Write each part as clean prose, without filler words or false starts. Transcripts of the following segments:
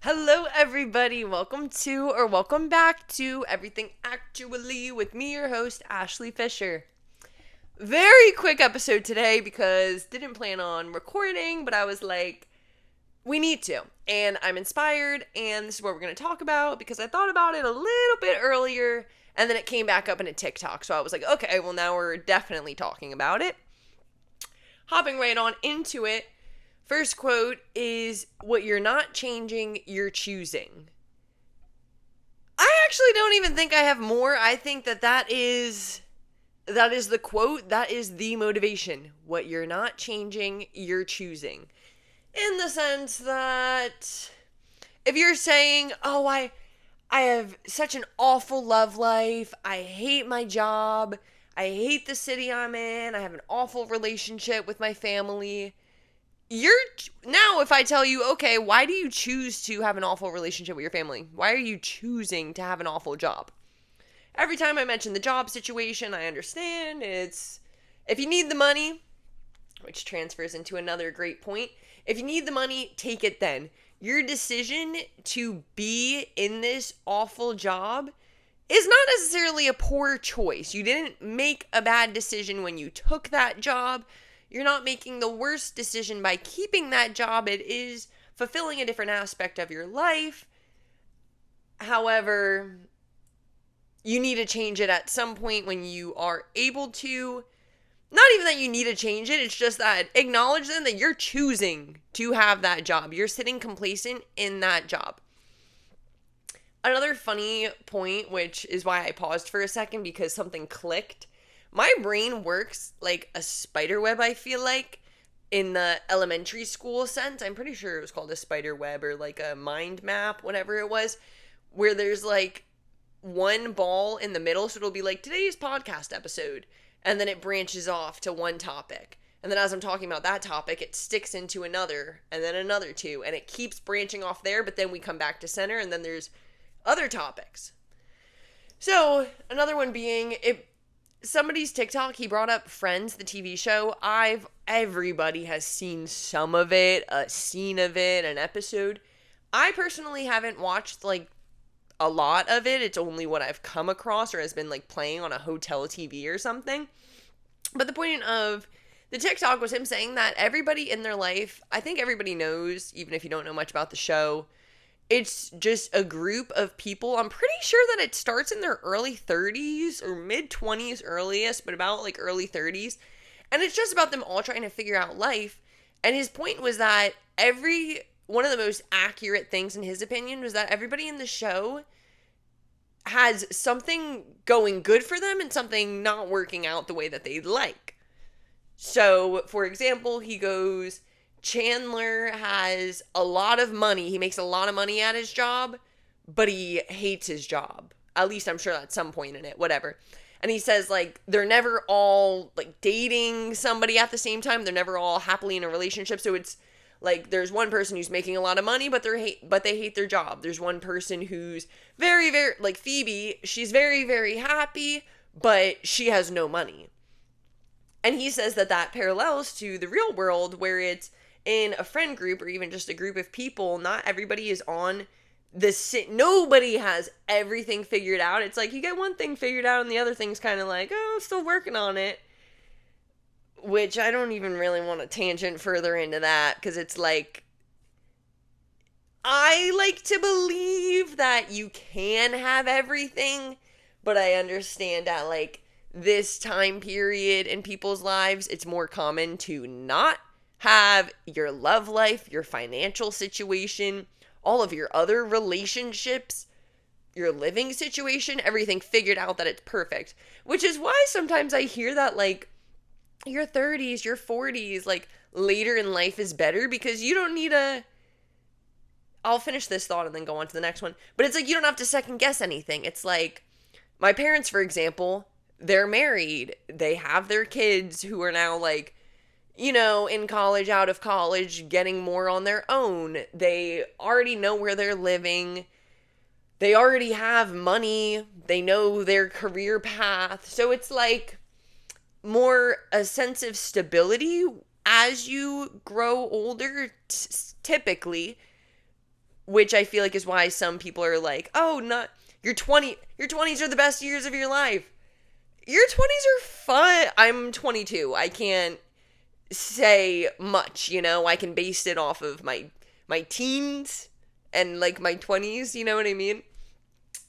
Hello, everybody. Welcome back to Everything Actually with me, your host, Ashley Fisher. Very quick episode today because didn't plan on recording, but I was like, we need to. And I'm inspired, and this is what we're going to talk about because I thought about it a little bit earlier, and then it came back up in a TikTok. So I was like, okay, well, now we're definitely talking about it. Hopping right on into it. First quote is, what you're not changing, you're choosing. I actually don't even think I have more. I think that is the quote. That is the motivation. What you're not changing, you're choosing. In the sense that if you're saying, oh, I have such an awful love life. I hate my job. I hate the city I'm in. I have an awful relationship with my family. Now if I tell you, okay, why do you choose to have an awful relationship with your family? Why are you choosing to have an awful job? Every time I mention the job situation, I understand it's if you need the money, which transfers into another great point. If you need the money, take it then. Your decision to be in this awful job is not necessarily a poor choice. You didn't make a bad decision when you took that job. You're not making the worst decision by keeping that job. It is fulfilling a different aspect of your life. However, you need to change it at some point when you are able to. Not even that you need to change it. It's just that acknowledge then that you're choosing to have that job. You're sitting complacent in that job. Another funny point, which is why I paused for a second because something clicked. My brain works like a spider web, I feel like, in the elementary school sense. I'm pretty sure it was called a spider web or like a mind map, whatever it was, where there's like one ball in the middle. So it'll be like today's podcast episode. And then it branches off to one topic. And then as I'm talking about that topic, it sticks into another and then another two. And it keeps branching off there. But then we come back to center and then there's other topics. So another one being, somebody's TikTok, he brought up Friends, the TV show. Everybody has seen some of it, a scene of it, an episode. I personally haven't watched like a lot of it. It's only what I've come across or has been like playing on a hotel TV or something. But the point of the TikTok was him saying that everybody in their life, I think everybody knows, even if you don't know much about the show, it's just a group of people. I'm pretty sure that it starts in their early 30s or mid 20s earliest, but about like early 30s. And it's just about them all trying to figure out life. And his point was that one of the most accurate things in his opinion was that everybody in the show has something going good for them and something not working out the way that they'd like. So, for example, he goes, Chandler has a lot of money. He makes a lot of money at his job, but he hates his job. At least I'm sure at some point in it, whatever. And he says, like, they're never all, like, dating somebody at the same time. They're never all happily in a relationship. So it's, like, there's one person who's making a lot of money, but they hate their job. There's one person who's very, very, like Phoebe, she's very, very happy, but she has no money. And he says that parallels to the real world where it's, in a friend group or even just a group of people, not everybody is on nobody has everything figured out. It's like you get one thing figured out and the other thing's kind of like, oh, still working on it. Which I don't even really want to tangent further into that because it's like, I like to believe that you can have everything, but I understand that like this time period in people's lives, it's more common to not have your love life, your financial situation, all of your other relationships, your living situation, everything figured out that it's perfect. Which is why sometimes I hear that like your 30s, your 40s, like later in life is better because you don't need I'll finish this thought and then go on to the next one. But it's like you don't have to second guess anything. It's like my parents, for example, they're married. They have their kids who are now like, you know, in college, out of college, getting more on their own. They already know where they're living. They already have money. They know their career path. So it's like more a sense of stability as you grow older, typically. which I feel like is why some people are like, oh, not your 20s are the best years of your life. Your 20s are fun. I'm 22. I can't say much, I can base it off of my teens and like my 20s, you know what I mean?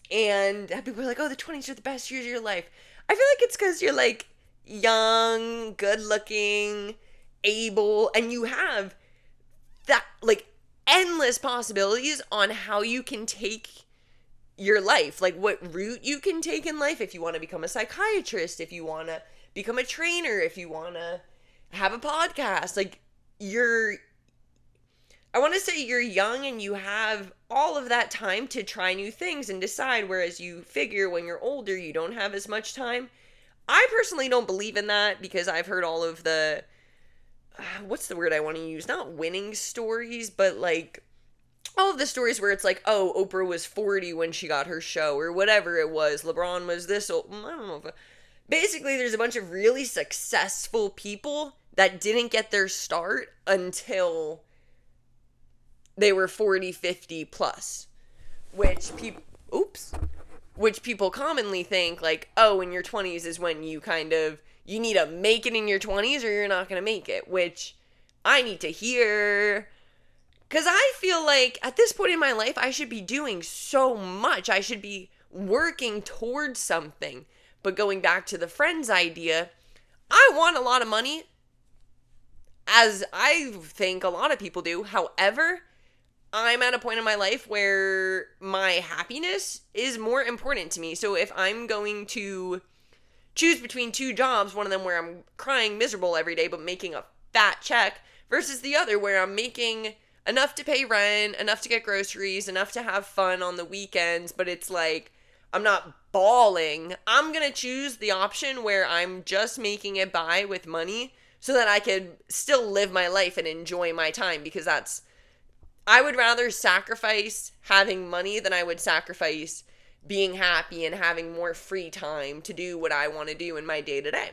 And people are like, oh, the 20s are the best years of your life. I feel like it's because you're like young, good looking, able, and you have that like endless possibilities on how you can take your life, like what route you can take in life. If you want to become a psychiatrist, if you want to become a trainer, if you want to have a podcast, like I want to say you're young and you have all of that time to try new things and decide, whereas you figure when you're older you don't have as much time. I personally don't believe in that because I've heard all of the what's the word I want to use? Not winning stories, but like all of the stories where it's like, oh, Oprah was 40 when she got her show or whatever it was. LeBron was this old. I don't know. Basically, there's a bunch of really successful people that didn't get their start until they were 40, 50 plus, which people commonly think like, oh, in your 20s is when you need to make it in your 20s or you're not going to make it, which I need to hear. Because I feel like at this point in my life, I should be doing so much. I should be working towards something. But going back to the friends idea, I want a lot of money, as I think a lot of people do. However, I'm at a point in my life where my happiness is more important to me. So if I'm going to choose between two jobs, one of them where I'm crying miserable every day but making a fat check, versus the other where I'm making enough to pay rent, enough to get groceries, enough to have fun on the weekends, but it's like I'm not bawling, I'm going to choose the option where I'm just making it by with money so that I could still live my life and enjoy my time, because I would rather sacrifice having money than I would sacrifice being happy and having more free time to do what I want to do in my day-to-day.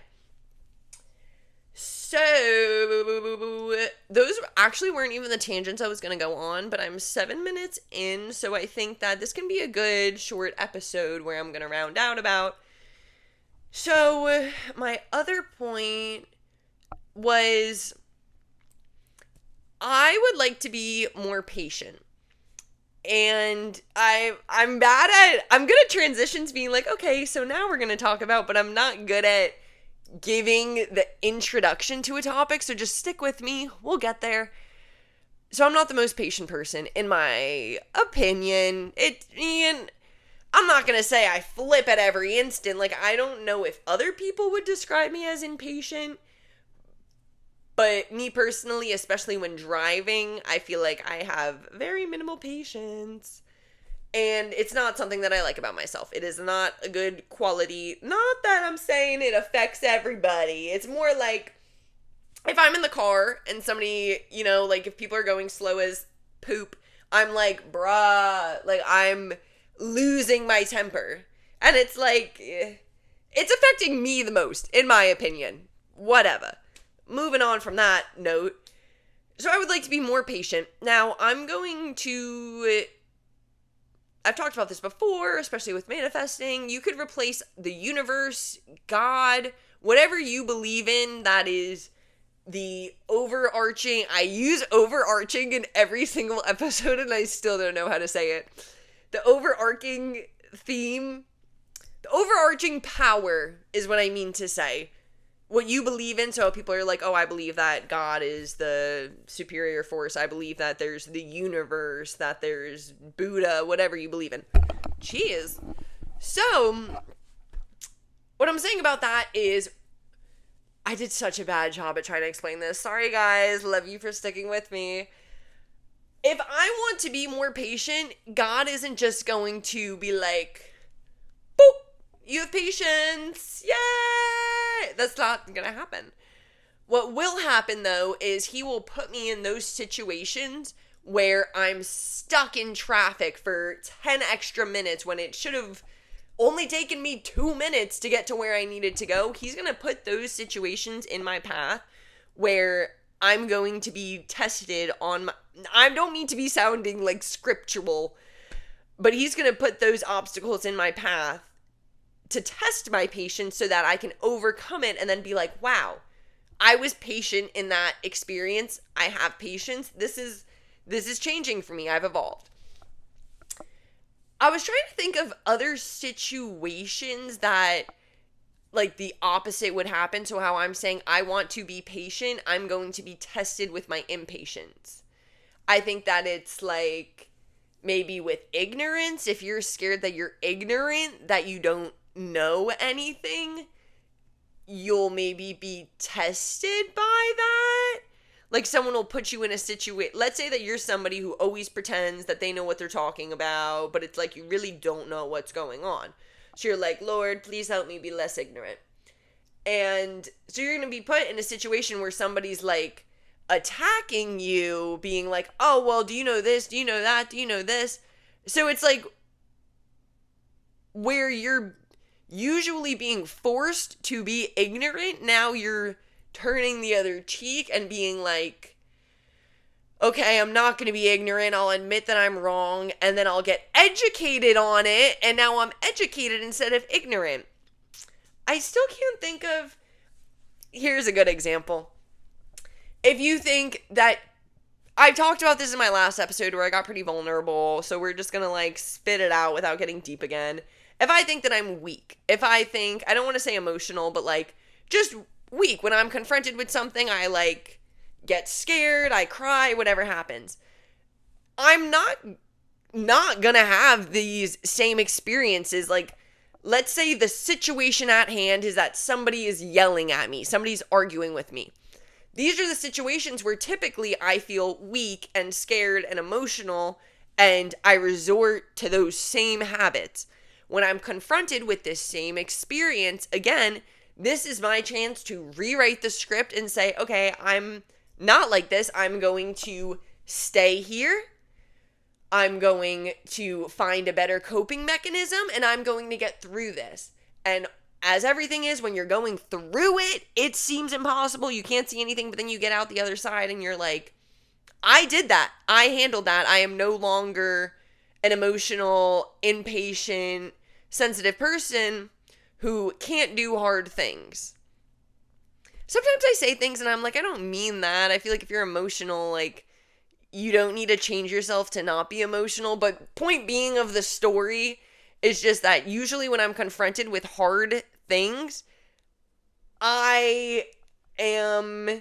So, those actually weren't even the tangents I was going to go on, but I'm 7 minutes in, so I think that this can be a good short episode where I'm going to round out about. So, my other point was I would like to be more patient. And I'm good at transitions, being like, okay, so now we're going to talk about, but I'm not good at giving the introduction to a topic, so just stick with me. We'll get there. So I'm not the most patient person, in my opinion. I'm not going to say I flip at every instant. Like, I don't know if other people would describe me as impatient. But me personally, especially when driving, I feel like I have very minimal patience. And it's not something that I like about myself. It is not a good quality. Not that I'm saying it affects everybody. It's more like if I'm in the car and somebody, like if people are going slow as poop, I'm like, bruh, like I'm losing my temper. And it's like, it's affecting me the most, in my opinion. Whatever. Moving on from that note, so I would like to be more patient. Now, I've talked about this before, especially with manifesting. You could replace the universe, God, whatever you believe in, that is the overarching. I use overarching in every single episode and I still don't know how to say it. The overarching theme, the overarching power is what I mean to say. What you believe in, so people are like, oh, I believe that God is the superior force. I believe that there's the universe, that there's Buddha, whatever you believe in. Jeez. So, what I'm saying about that is, I did such a bad job at trying to explain this. Sorry, guys. Love you for sticking with me. If I want to be more patient, God isn't just going to be like, boop, you have patience, yay! That's not gonna happen. What will happen, though, is he will put me in those situations where I'm stuck in traffic for 10 extra minutes when it should have only taken me 2 minutes to get to where I needed to go. He's gonna put those situations in my path where I'm going to be tested on I don't mean to be sounding like scriptural, but he's going to put those obstacles in my path to test my patience so that I can overcome it and then be like, wow, I was patient in that experience. I have patience. This is changing for me. I've evolved. I was trying to think of other situations that like the opposite would happen. So how I'm saying I want to be patient, I'm going to be tested with my impatience. I think that it's like maybe with ignorance, if you're scared that you're ignorant, that you don't know anything, you'll maybe be tested by that. Like someone will put you in a situation. Let's say that you're somebody who always pretends that they know what they're talking about, but it's like you really don't know what's going on. So you're like, Lord, please help me be less ignorant. And so you're going to be put in a situation where somebody's like attacking you, being like, oh, well, do you know this? Do you know that? Do you know this? So it's like where you're usually being forced to be ignorant, now you're turning the other cheek and being like, okay, I'm not going to be ignorant. I'll admit that I'm wrong, and then I'll get educated on it, and now I'm educated instead of ignorant. I still can't think of... Here's a good example. If you think that... I talked about this in my last episode where I got pretty vulnerable, so we're just going to like spit it out without getting deep again. If I think that I'm weak, if I think... I don't want to say emotional, but like just weak. When I'm confronted with something, I like get scared, I cry, whatever happens. I'm not gonna have these same experiences. Like, let's say the situation at hand is that somebody is yelling at me, somebody's arguing with me. These are the situations where typically I feel weak and scared and emotional, and I resort to those same habits. When I'm confronted with this same experience, again, this is my chance to rewrite the script and say, okay, I'm not like this. I'm going to stay here. I'm going to find a better coping mechanism, and I'm going to get through this. And as everything is, when you're going through it, it seems impossible. You can't see anything, but then you get out the other side and you're like, I did that. I handled that. I am no longer an emotional, impatient, sensitive person who can't do hard things. Sometimes I say things and I'm like, I don't mean that. I feel like if you're emotional, like, you don't need to change yourself to not be emotional. But point being of the story is just that usually when I'm confronted with hard things, I am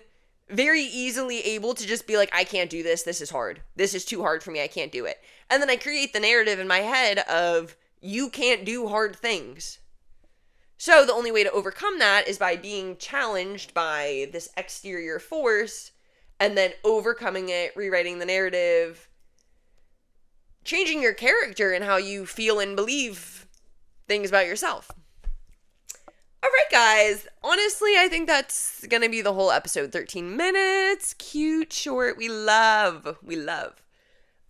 very easily able to just be like, I can't do this. This is hard. This is too hard for me. I can't do it. And then I create the narrative in my head of, you can't do hard things. So the only way to overcome that is by being challenged by this exterior force and then overcoming it, rewriting the narrative, changing your character and how you feel and believe things about yourself. All right, guys. Honestly, I think that's going to be the whole episode. 13 minutes. Cute, short. We love.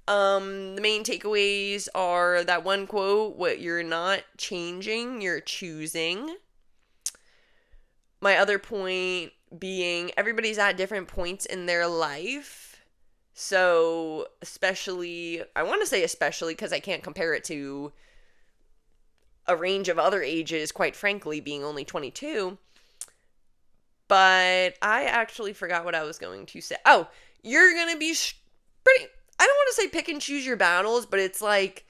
The main takeaways are that one quote, what you're not changing, you're choosing. My other point being, everybody's at different points in their life. So, especially, I want to say especially because I can't compare it to a range of other ages, quite frankly, being only 22. But I actually forgot what I was going to say. Oh, you're going to be pretty... I don't want to say pick and choose your battles, but it's like,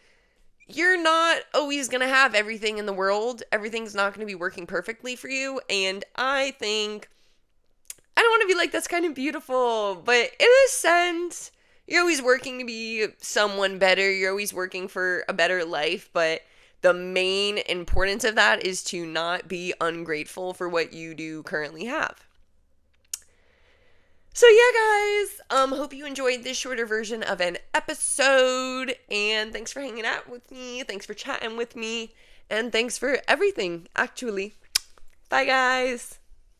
you're not always going to have everything in the world. Everything's not going to be working perfectly for you. And I think, I don't want to be like, that's kind of beautiful, but in a sense, you're always working to be someone better. You're always working for a better life. But the main importance of that is to not be ungrateful for what you do currently have. So yeah, guys, hope you enjoyed this shorter version of an episode, and thanks for hanging out with me, thanks for chatting with me, and thanks for everything, actually. Bye, guys.